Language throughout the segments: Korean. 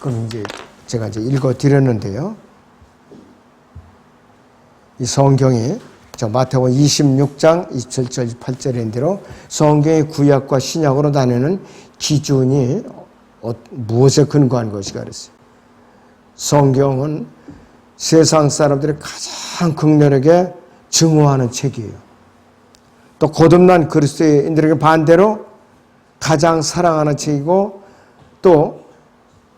그럼 이제 제가 이제 읽어 드렸는데요. 이 성경이 저 마태복음 26장 27절 28절인 대로 성경의 구약과 신약으로 나누는 기준이 무엇에 근거한 것이가 그랬어요. 성경은 세상 사람들이 가장 극렬하게 증오하는 책이에요. 또 거듭난 그리스도인들에게 반대로 가장 사랑하는 책이고 또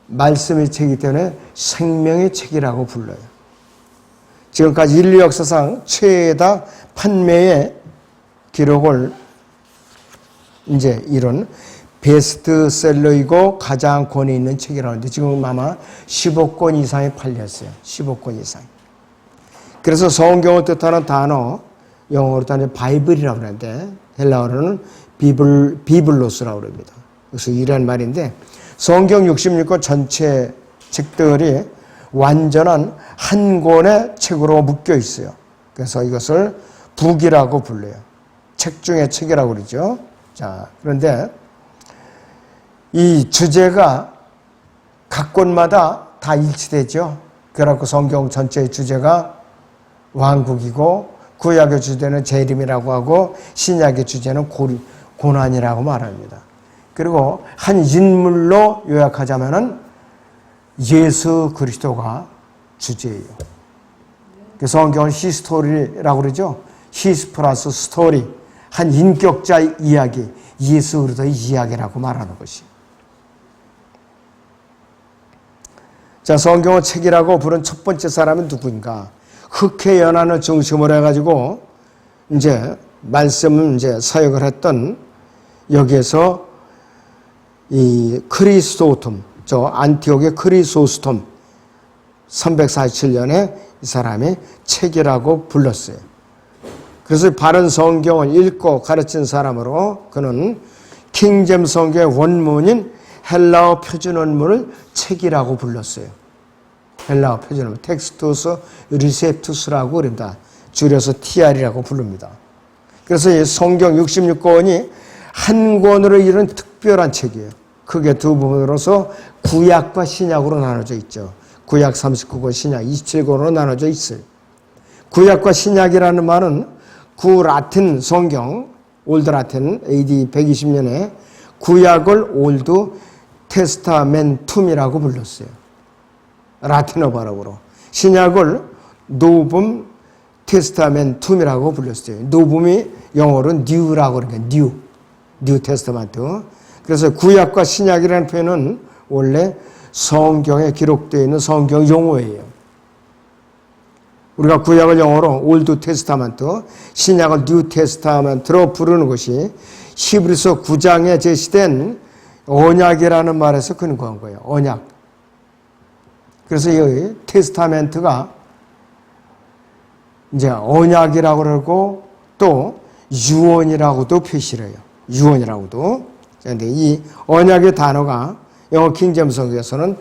말씀의 책이기 때문에 생명의 책이라고 불러요. 지금까지 인류 역사상 최다 판매의 기록을 이제 이룬 베스트셀러이고 가장 권위 있는 책이라고 하는데 지금 아마 15권 이상이 팔렸어요. 15권 이상. 그래서 성경을 뜻하는 단어 영어로 따지면 바이블이라고 하는데 헬라어로는 비블로스라고 합니다. 그래서 이런 말인데 성경 66권 전체 책들이 완전한 한 권의 책으로 묶여 있어요. 그래서 이것을 북이라고 불러요. 책 중에 책이라고 그러죠. 자, 그런데 이 주제가 각 권마다 다 일치되죠. 그래갖고 성경 전체의 주제가 왕국이고 구약의 주제는 재림이라고 하고 신약의 주제는 고난이라고 말합니다. 그리고 한 인물로 요약하자면은 예수 그리스도가 주제예요. 그래서 성경은 히스토리라고 그러죠. 히스 플러스 스토리. 한 인격자의 이야기, 예수 그리스도의 이야기라고 말하는 것이. 자, 성경을 책이라고 부른 첫 번째 사람은 누구인가? 흑해 연한을 중심으로 해가지고 이제 말씀을 이제 사역을 했던 여기에서 이 크리스토톰, 저 안티옥의 크리소스톰 347년에 이 사람이 책이라고 불렀어요. 그래서 바른 성경을 읽고 가르친 사람으로 그는 킹잼 성경의 원문인 헬라어 표준 원문을 책이라고 불렀어요. 헬라어 표준 원문, 텍스투스 리셉투스라고 그럽니다. 줄여서 TR이라고 부릅니다. 그래서 이 성경 66권이 한 권으로 이룬 특별한 책이에요. 크게 두 부분으로서 구약과 신약으로 나눠져 있죠. 구약 39권, 신약 27권으로 나눠져 있어요. 구약과 신약이라는 말은 구라틴 성경, 올드 라틴 AD 120년에 구약을 올드 테스타멘툼이라고 불렀어요. 라틴어 발음으로. 신약을 노붐 테스타멘툼이라고 불렀어요. 노붐이 영어로 뉴라고 그러니까 뉴 테스타멘트. 그래서 구약과 신약이라는 표현은 원래 성경에 기록되어 있는 성경 용어예요. 우리가 구약을 영어로 올드 테스타멘트, 신약을 뉴 테스타멘트로 부르는 것이 히브리서 9장에 제시된 언약이라는 말에서 근거한 거예요. 언약. 그래서 이 테스타멘트가 이제 언약이라고 그러고 또 유언이라고도 표시를 해요. 유언이라고도. 그런데 이 언약의 단어가 영어 킹잼 성경에서는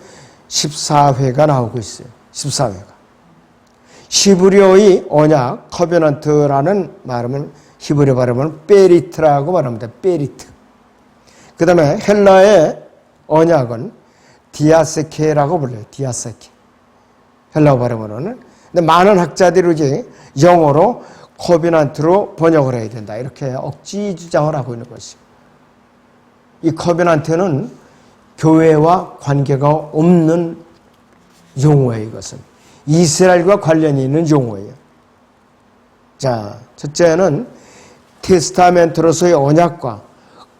14회가 나오고 있어요. 14회가. 히브리어의 언약, 커베넌트라는 말은 히브리 발음은 베리트라고 말합니다. 베리트. 그 다음에 헬라의 언약은 디아세케라고 불려요. 디아세케. 헬라어 발음으로는. 근데 많은 학자들이 이제 영어로 커베넌트로 번역을 해야 된다. 이렇게 억지 주장을 하고 있는 것이죠. 이 커베넌트는 교회와 관계가 없는 용어예요. 이것은. 이스라엘과 관련이 있는 용어예요. 자, 첫째는 테스타멘트로서의 언약과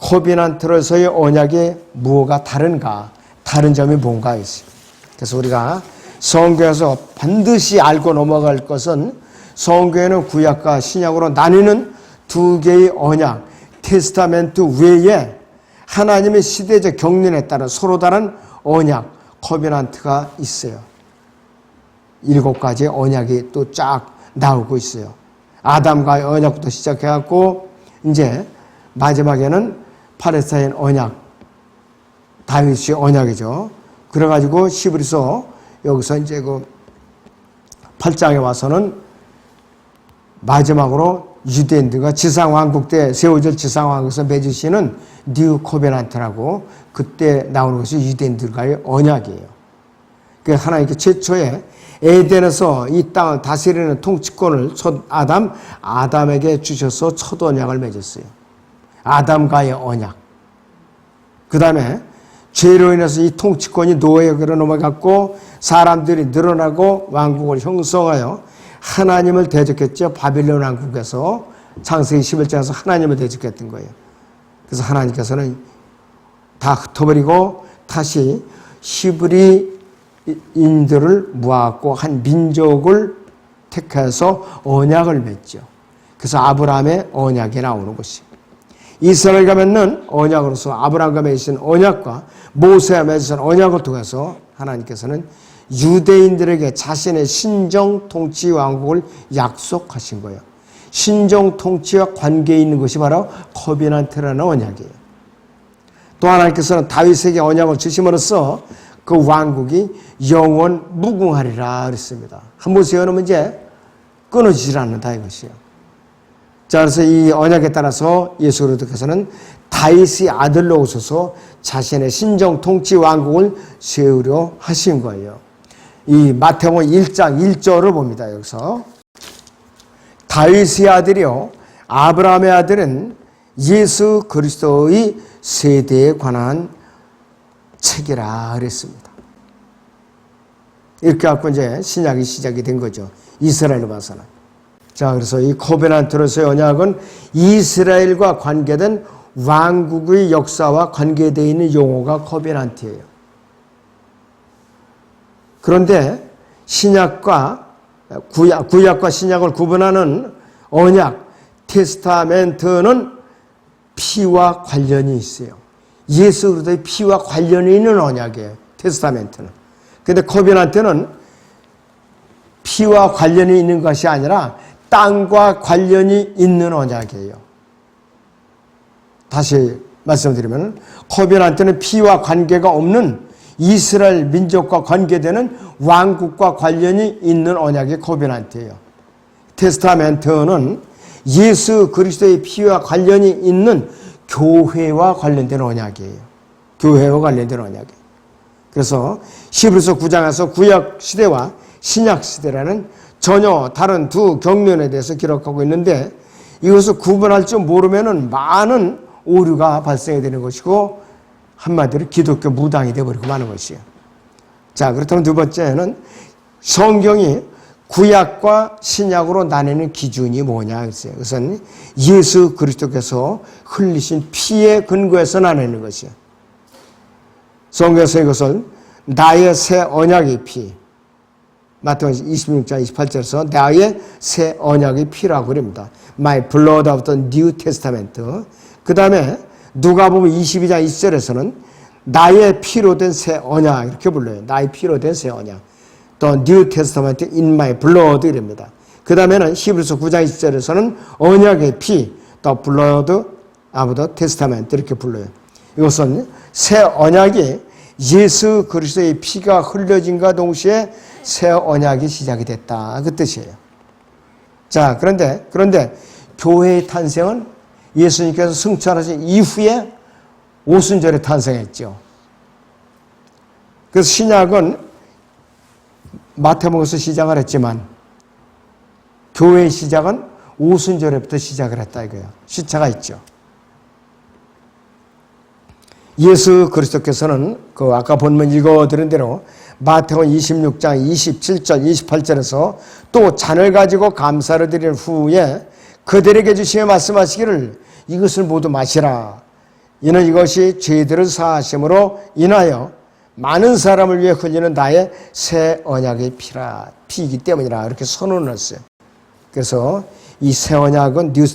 커베넌트로서의 언약이 무엇가 다른가? 다른 점이 뭔가 있어요. 그래서 우리가 성경에서 반드시 알고 넘어갈 것은 성경에는 구약과 신약으로 나뉘는 두 개의 언약, 테스타멘트 외에 하나님의 시대적 경륜에 따른 서로 다른 언약, 커베넌트가 있어요. 7가지 언약이 또 쫙 나오고 있어요. 아담과의 언약부터 시작해갖고 이제 마지막에는 팔레스타인 언약, 다윗의 언약이죠. 그래가지고 히브리서 여기서 이제 그 8장에 와서는 마지막으로 유대인들과 지상왕국 때 세워질 지상왕국에서 맺으시는 뉴 코베넌트라고 그때 나오는 것이 유대인들과의 언약이에요. 그 하나님께 최초에 에덴에서 이 땅을 다스리는 통치권을 첫 아담에게 주셔서 첫 언약을 맺었어요. 아담과의 언약. 그 다음에 죄로 인해서 이 통치권이 노예에게로 넘어갔고 사람들이 늘어나고 왕국을 형성하여 하나님을 대적했죠. 바빌론 왕국에서 창세기 11장에서 하나님을 대적했던 거예요. 그래서 하나님께서는 다 흩어버리고 다시 히브리인들을 모았고 한 민족을 택해서 언약을 맺죠. 그래서 아브라함의 언약이 나오는 것이. 이스라엘과 맺는 언약으로서 아브라함과 맺으신 언약과 모세와 맺으신 언약을 통해서 하나님께서는 유대인들에게 자신의 신정 통치 왕국을 약속하신 거예요. 신정 통치와 관계에 있는 것이 바로 커비넌트라는 언약이에요. 또 하나님께서는 다윗에게 언약을 주심으로써 그 왕국이 영원 무궁하리라 그랬습니다. 한번 세워놓으면 이제 끊어지질 않는다 이것이요. 자, 그래서 이 언약에 따라서 예수 그리스도께서는 다윗의 아들로 오셔서 자신의 신정 통치 왕국을 세우려 하신 거예요. 이 마태복음 1장 1절을 봅니다. 여기서 다윗의 아들이요 아브라함의 아들은 예수 그리스도의 세대에 관한 책이라 그랬습니다. 이렇게 갖고 이제 신약이 시작이 된 거죠. 이스라엘로 봐서는. 자, 그래서 이 코베넌트로서의 언약은 이스라엘과 관계된 왕국의 역사와 관계되어 있는 용어가 코베넌트예요. 그런데 신약과 구약과 신약을 구분하는 언약, 테스타멘트는 피와 관련이 있어요. 예수 그리스도의 피와 관련이 있는 언약이에요. 테스타멘트는. 그런데 코베넌트는 피와 관련이 있는 것이 아니라 땅과 관련이 있는 언약이에요. 다시 말씀드리면 코베넌트는 피와 관계가 없는 이스라엘 민족과 관계되는 왕국과 관련이 있는 언약이 코베넌트예요. 테스타멘트는 예수 그리스도의 피와 관련이 있는 교회와 관련된 언약이에요. 교회와 관련된 언약이에요. 그래서 히브리서 9장에서 구약 시대와 신약 시대라는 전혀 다른 두 경륜에 대해서 기록하고 있는데 이것을 구분할 줄 모르면은 많은 오류가 발생이 되는 것이고 한마디로 기독교 무당이 되어버리고 마는 것이에요. 자, 그렇다면 두 번째는 성경이 구약과 신약으로 나뉘는 기준이 뭐냐 했어요. 그것은 예수 그리스도께서 흘리신 피에 근거해서 나뉘는 것이에요. 성경에서 이것을 나의 새 언약의 피, 마태복음 26장 28절에서 나의 새 언약의 피라고 그럽니다. My blood of the New Testament. 그 다음에 누가복음 22장 20절에서는 나의 피로 된 새 언약 이렇게 불러요. 나의 피로 된 새 언약. 또 New Testament in my blood 이랍니다. 그 다음에는 히브리서 9장 20절에서는 언약의 피, 또 blood of the testament 이렇게 불러요. 이것은 새 언약이 예수 그리스도의 피가 흘려진과 동시에 새 언약이 시작이 됐다. 그 뜻이에요. 자, 그런데 교회의 탄생은 예수님께서 승천하신 이후에 오순절에 탄생했죠. 그래서 신약은 마태복음에서 시작을 했지만 교회의 시작은 오순절에부터 시작을 했다 이거예요. 시차가 있죠. 예수 그리스도께서는 그 아까 본문 읽어드린 대로 마태복음 26장 27절 28절에서 또 잔을 가지고 감사를 드린 후에 그들에게 주시며 말씀하시기를 이것을 모두 마시라. 이는 이것이 죄들을 사하심으로 인하여 많은 사람을 위해 흘리는 나의 새 언약의 피이기 때문이라 이렇게 선언을 했어요. 그래서 이 새 언약은 뉴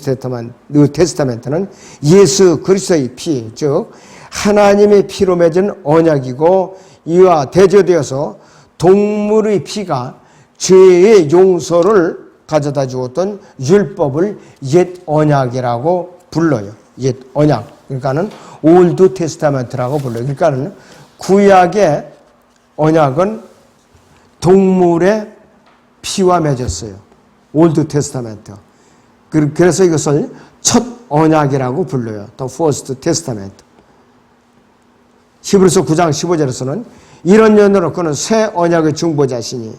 테스타멘트는 예수 그리스도의 피, 즉 하나님의 피로 맺은 언약이고 이와 대조되어서 동물의 피가 죄의 용서를 가져다 주었던 율법을 옛 언약이라고 불러요. 옛 언약. 그러니까는 올드 테스타멘트라고 불러요. 그러니까는 구약의 언약은 동물의 피와 맺었어요. 올드 테스타멘트. 그래서 이것을 첫 언약이라고 불러요. The First Testament. 히브리서 9장 15절에서는 이런 연으로 그는 새 언약의 중보자시니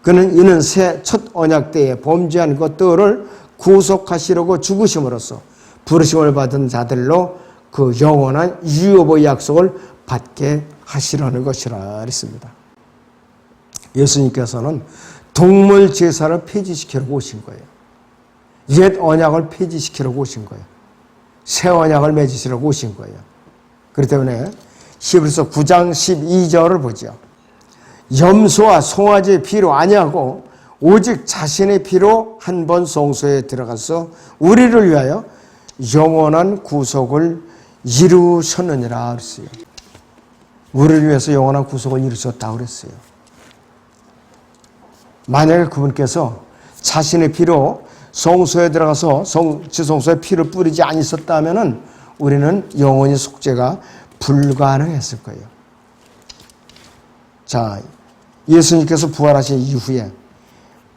이는 새 첫 언약 때에 범죄한 것들을 구속하시려고 죽으심으로써 부르심을 받은 자들로 그 영원한 유업의 약속을 받게 하시라는 것이라 그랬습니다. 예수님께서는 동물 제사를 폐지시키려고 오신 거예요. 옛 언약을 폐지시키려고 오신 거예요. 새 언약을 맺으시려고 오신 거예요. 그렇기 때문에 히브리서 9장 12절을 보죠. 염소와 송아지의 피로 아니하고 오직 자신의 피로 한 번 성소에 들어가서 우리를 위하여 영원한 구속을 이루셨느니라 그랬어요. 우리를 위해서 영원한 구속을 이루셨다고 그랬어요. 만약에 그분께서 자신의 피로 성소에 들어가서 지성소에 피를 뿌리지 않으셨다면 우리는 영원히 속죄가 불가능했을 거예요. 자, 예수님께서 부활하신 이후에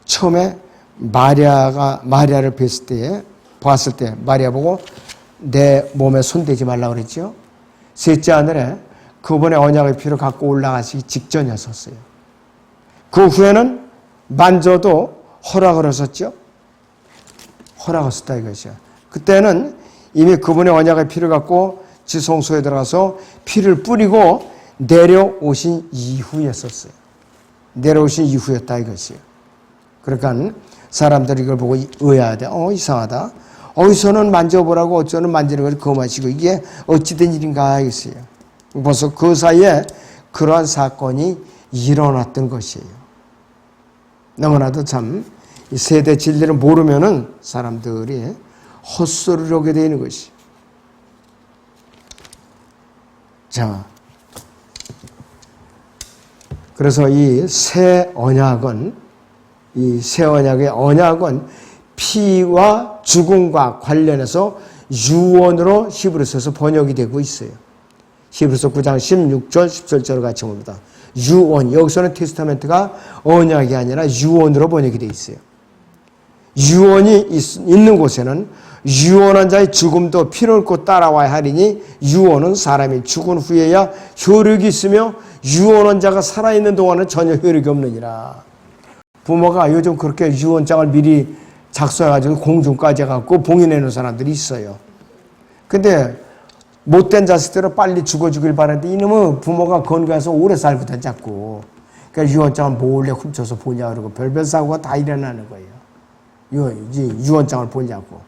처음에 마리아를 봤을 때 마리아 보고 내 몸에 손대지 말라고 그랬죠. 셋째 하늘에 그분의 언약의 피를 갖고 올라가시기 직전이었었어요. 그 후에는 만져도 허락을 하셨죠. 허락하셨다 이것이요. 그때는 이미 그분의 언약의 피를 갖고 지성소에 들어가서 피를 뿌리고 내려오신 이후였었어요. 내려오신 이후였다 이것이요. 그러니까 사람들이 이걸 보고 의아하대. 이상하다. 어디서는 만져보라고 어쩌는 만지는 걸 거마시고 이게 어찌된 일인가 했어요. 벌써 그 사이에 그러한 사건이 일어났던 것이에요. 너무나도 참 세대 진리를 모르면은 사람들이 헛소리를 하게 되는 것이. 자, 그래서 이 새 언약의 언약은 피와 죽음과 관련해서 유언으로 히브리서에서 번역이 되고 있어요. 히브리서 9장 16절 17절을 같이 봅니다. 유언, 여기서는 테스타멘트가 언약이 아니라 유언으로 번역이 되어 있어요. 유언이 있는 곳에는 유언한 자의 죽음도 피를 읊고 따라와야 하리니 유언은 사람이 죽은 후에야 효력이 있으며 유언한 자가 살아있는 동안은 전혀 효력이 없느니라. 부모가 요즘 그렇게 유언장을 미리 작성해가지고 공중까지 해갖고 봉인해놓은 사람들이 있어요. 근데 못된 자식들은 빨리 죽어주길 바라는데 이놈은 부모가 건강해서 오래 살거든 자꾸. 그러니까 유언장을 몰래 훔쳐서 보냐 그러고 별별 사고가 다 일어나는 거예요. 유언장을 보냐고.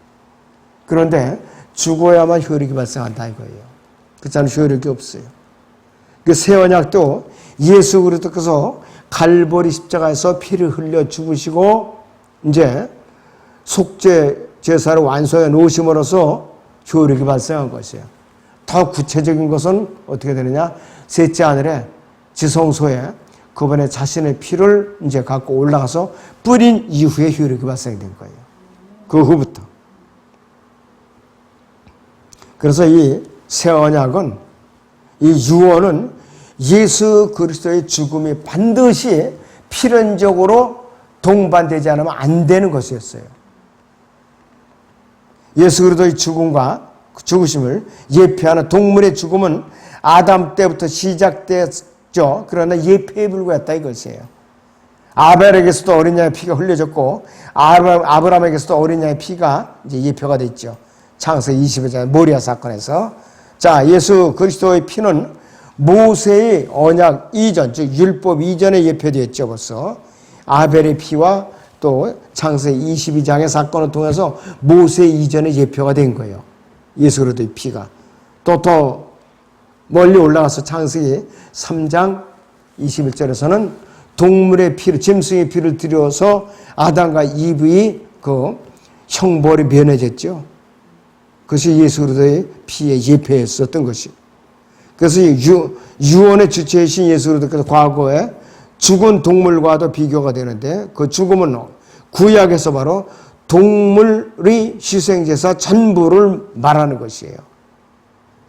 그런데 죽어야만 효력이 발생한다 이거예요. 그렇잖아요. 효력이 없어요. 그 새 언약도 예수 그리스도께서 갈보리 십자가에서 피를 흘려 죽으시고 이제 속죄 제사를 완수해 놓으심으로써 효력이 발생한 것이에요. 더 구체적인 것은 어떻게 되느냐? 셋째 하늘에 지성소에 그분의 자신의 피를 이제 갖고 올라가서 뿌린 이후에 효력이 발생된 거예요. 그 후부터. 그래서 이 새 언약은 이 유언은 예수 그리스도의 죽음이 반드시 필연적으로 동반되지 않으면 안 되는 것이었어요. 예수 그리스도의 죽으심을 예표하는 동물의 죽음은 아담 때부터 시작됐죠. 그러나 예표에 불과했다 이것이에요. 아벨에게서도 어린 양의 피가 흘려졌고 아브라함에게서도 어린 양의 피가 이제 예표가 됐죠. 창세기 22장 모리아 사건에서. 자, 예수 그리스도의 피는 모세의 언약 이전, 즉 율법 이전에 예표되었죠. 벌써 아벨의 피와 또 창세기 22장의 사건을 통해서 모세 이전에 예표가 된 거예요. 예수 그리스도의 피가. 또 더 멀리 올라가서 창세기 3장 21절에서는 동물의 피를, 짐승의 피를 들여서 아담과 이브의 그 형벌이 면해졌죠. 그것이 예수 그리스도의 피에 예표했었던 것이. 그래서 유언의 주체이신 예수 그리스도께서 과거에 죽은 동물과도 비교가 되는데 그 죽음은 구약에서 바로 동물의 희생제사 전부를 말하는 것이에요.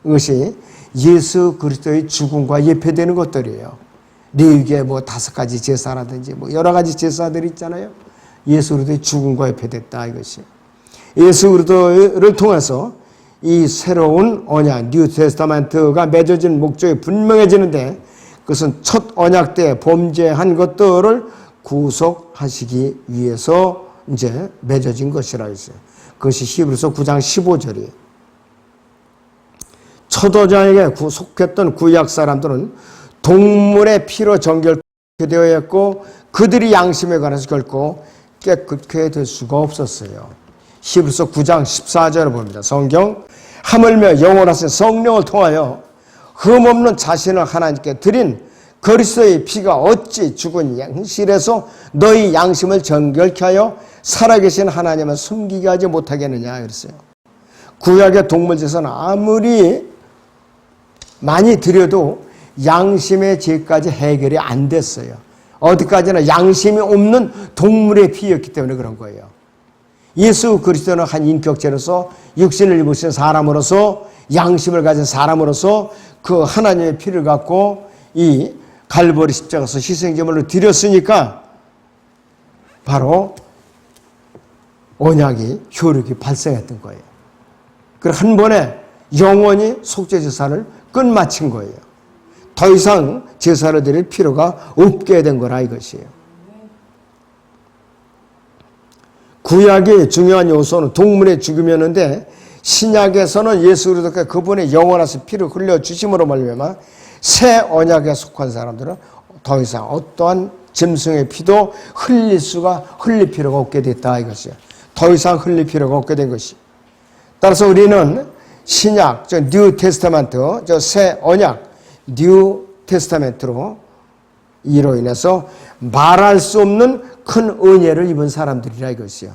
이것이 예수 그리스도의 죽음과 예표되는 것들이에요. 레위기에 뭐 5가지 제사라든지 뭐 여러 가지 제사들이 있잖아요. 예수 그리스도의 죽음과 예표됐다 이것이. 예수 그리스도를 통해서 이 새로운 언약, 뉴 테스타멘트가 맺어진 목적이 분명해지는데 그것은 첫 언약 때 범죄한 것들을 구속하시기 위해서 이제 맺어진 것이라 했어요. 그것이 히브리서 9장 15절이에요. 첫 언약에 속했던 구약 사람들은 동물의 피로 정결되어 있고 그들이 양심에 관해서 결코 깨끗게 될 수가 없었어요. 히브리서 9장 14절을 봅니다. 성경 하물며 영원하신 성령을 통하여 흠없는 자신을 하나님께 드린 그리스도의 피가 어찌 죽은 양실에서 너희 양심을 정결케 하여 살아계신 하나님을 숨기게 하지 못하겠느냐 그랬어요. 구약의 동물제사는 아무리 많이 드려도 양심의 죄까지 해결이 안 됐어요. 어디까지나 양심이 없는 동물의 피였기 때문에 그런 거예요. 예수 그리스도는 한 인격체로서 육신을 입으신 사람으로서 양심을 가진 사람으로서 그 하나님의 피를 갖고 이 갈보리 십자가에서 희생제물로 드렸으니까 바로 언약이 효력이 발생했던 거예요. 그리고 한 번에 영원히 속죄제사를 끝마친 거예요. 더 이상 제사를 드릴 필요가 없게 된 거라 이것이에요. 구약의 중요한 요소는 동물의 죽음이었는데 신약에서는 예수 그리스도께 그분의 영원하신 피를 흘려주심으로 말미암아 새 언약에 속한 사람들은 더 이상 어떠한 짐승의 피도 흘릴 필요가 없게 됐다 이것이에요. 더 이상 흘릴 필요가 없게 된 것이. 따라서 우리는 신약, 뉴 테스타멘트, 새 언약, 뉴 테스타멘트로 이로 인해서 말할 수 없는 큰 은혜를 입은 사람들이라 이것이요.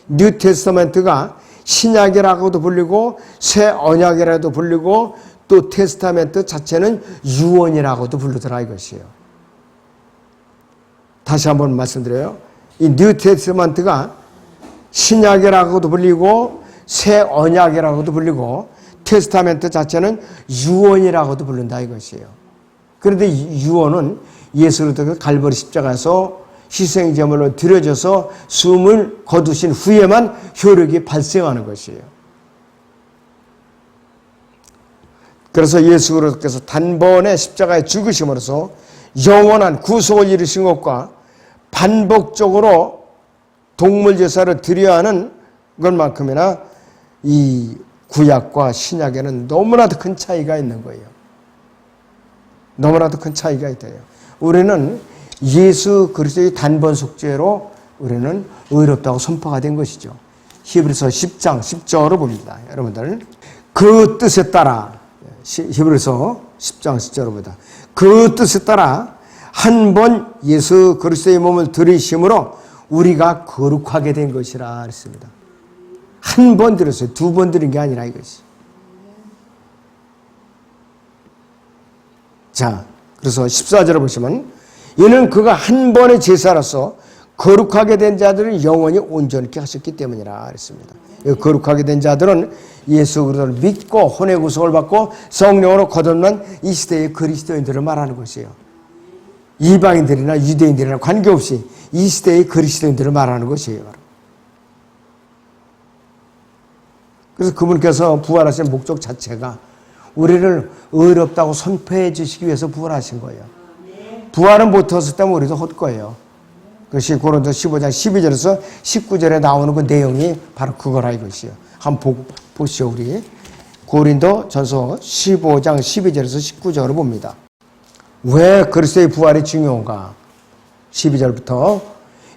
뉴 테스타멘트가 신약이라고도 불리고 새 언약이라고도 불리고 또 테스타멘트 자체는 유언이라고도 부르더라 이것이에요. 다시 한번 말씀드려요. 이 뉴 테스타멘트가 신약이라고도 불리고 새 언약이라고도 불리고 테스타멘트 자체는 유언이라고도 부른다 이것이에요. 그런데 유언은 예수 그리스도가 갈보리 십자가에서 희생제물로 드려져서 숨을 거두신 후에만 효력이 발생하는 것이에요. 그래서 예수 그리스도께서 단번에 십자가에 죽으심으로써 영원한 구속을 이루신 것과 반복적으로 동물 제사를 드려야 하는 것만큼이나 이 구약과 신약에는 너무나도 큰 차이가 있는 거예요. 너무나도 큰 차이가 있대요. 우리는 예수 그리스도의 단번 속죄로 우리는 의롭다고 선포가 된 것이죠. 히브리서 10장 10절을 봅니다. 여러분들 그 뜻에 따라 히브리서 10장 10절을 봅니다. 그 뜻에 따라 한 번 예수 그리스도의 몸을 들이심으로 우리가 거룩하게 된 것이라 했습니다. 한 번 들었어요. 두 번 들은 게 아니라 이것이. 자, 그래서 14절을 보시면 이는 그가 한 번의 제사로서 거룩하게 된 자들을 영원히 온전케 하셨기 때문이라 했습니다. 거룩하게 된 자들은 예수 그리스도를 믿고 혼의 구속을 받고 성령으로 거듭난 이 시대의 그리스도인들을 말하는 것이에요. 이방인들이나 유대인들이나 관계없이 이 시대의 그리스도인들을 말하는 것이에요. 그래서 그분께서 부활하신 목적 자체가 우리를 의롭다고 선포해 주시기 위해서 부활하신 거예요. 부활은 못했었다면 우리도 헛거예요. 그것이 고린도 15장 12절에서 19절에 나오는 그 내용이 바로 그거라 이것이에요. 한번 보시죠. 우리 고린도 전서 15장 12절에서 19절을 봅니다. 왜 그리스도의 부활이 중요한가? 12절부터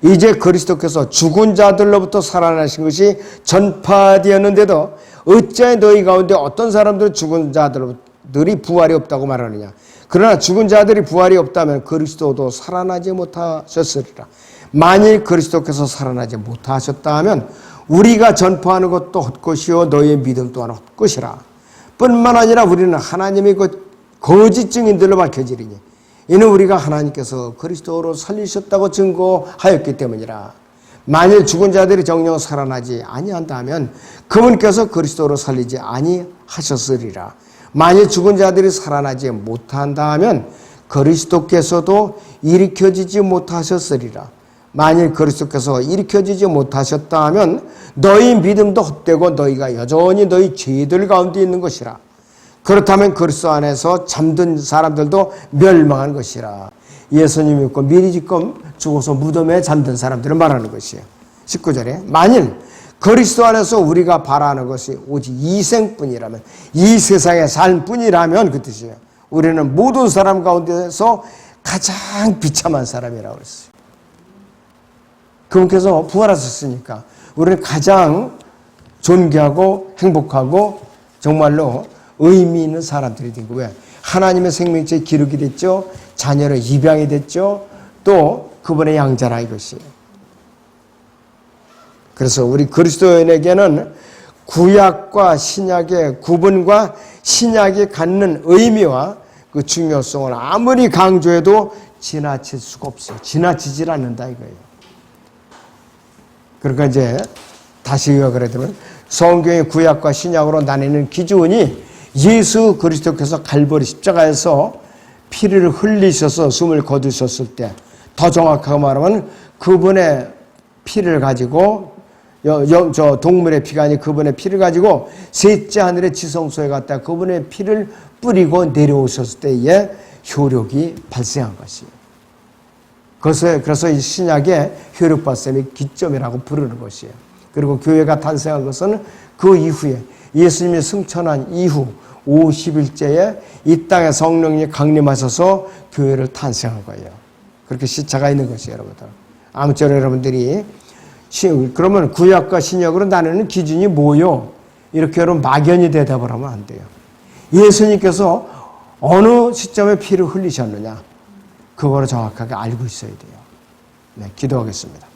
이제 그리스도께서 죽은 자들로부터 살아나신 것이 전파되었는데도 어찌하여 너희 가운데 어떤 사람들은 죽은 자들이 부활이 없다고 말하느냐. 그러나 죽은 자들이 부활이 없다면 그리스도도 살아나지 못하셨으리라. 만일 그리스도께서 살아나지 못하셨다 하면 우리가 전파하는 것도 헛것이요 너희의 믿음 또한 헛것이라. 뿐만 아니라 우리는 하나님의 거짓 증인들로 밝혀지리니 이는 우리가 하나님께서 그리스도로 살리셨다고 증거하였기 때문이라. 만일 죽은 자들이 정녕 살아나지 아니한다면 그분께서 그리스도로 살리지 아니하셨으리라. 만일 죽은 자들이 살아나지 못한다 하면 그리스도께서도 일으켜지지 못하셨으리라. 만일 그리스도께서 일으켜지지 못하셨다 하면 너희 믿음도 헛되고 너희가 여전히 너희 죄들 가운데 있는 것이라. 그렇다면 그리스도 안에서 잠든 사람들도 멸망한 것이라. 예수님 믿고 미리 지금 죽어서 무덤에 잠든 사람들을 말하는 것이에요. 19절에 만일 그리스도 안에서 우리가 바라는 것이 오직 이 생뿐이라면, 이 세상의 삶뿐이라면 그 뜻이에요. 우리는 모든 사람 가운데서 가장 비참한 사람이라고 그랬어요. 그분께서 부활하셨으니까 우리는 가장 존귀하고 행복하고 정말로 의미 있는 사람들이 된 거예요. 왜? 하나님의 생명체의 기록이 됐죠. 자녀의 입양이 됐죠. 또 그분의 양자라 이것이에요. 그래서 우리 그리스도인에게는 구약과 신약의 구분과 신약이 갖는 의미와 그 중요성을 아무리 강조해도 지나칠 수가 없어요. 지나치질 않는다 이거예요. 그러니까 이제 다시 요약을 해드리면 성경의 구약과 신약으로 나뉘는 기준이 예수 그리스도께서 갈보리 십자가에서 피를 흘리셔서 숨을 거두셨을 때, 더 정확하게 말하면 그분의 피를 가지고 저 동물의 피가 아닌 그분의 피를 가지고 셋째 하늘의 지성소에 갔다 그분의 피를 뿌리고 내려오셨을 때에 효력이 발생한 것이에요. 그래서 이 신약의 효력 발생의 기점이라고 부르는 것이에요. 그리고 교회가 탄생한 것은 그 이후에 예수님이 승천한 이후 50일째에 이 땅에 성령이 강림하셔서 교회를 탄생한 거예요. 그렇게 시차가 있는 것이에요, 여러분들. 아무쪼록 여러분들이 그러면 구약과 신약으로 나누는 기준이 뭐요? 이렇게 여러분 막연히 대답을 하면 안 돼요. 예수님께서 어느 시점에 피를 흘리셨느냐? 그거를 정확하게 알고 있어야 돼요. 네, 기도하겠습니다.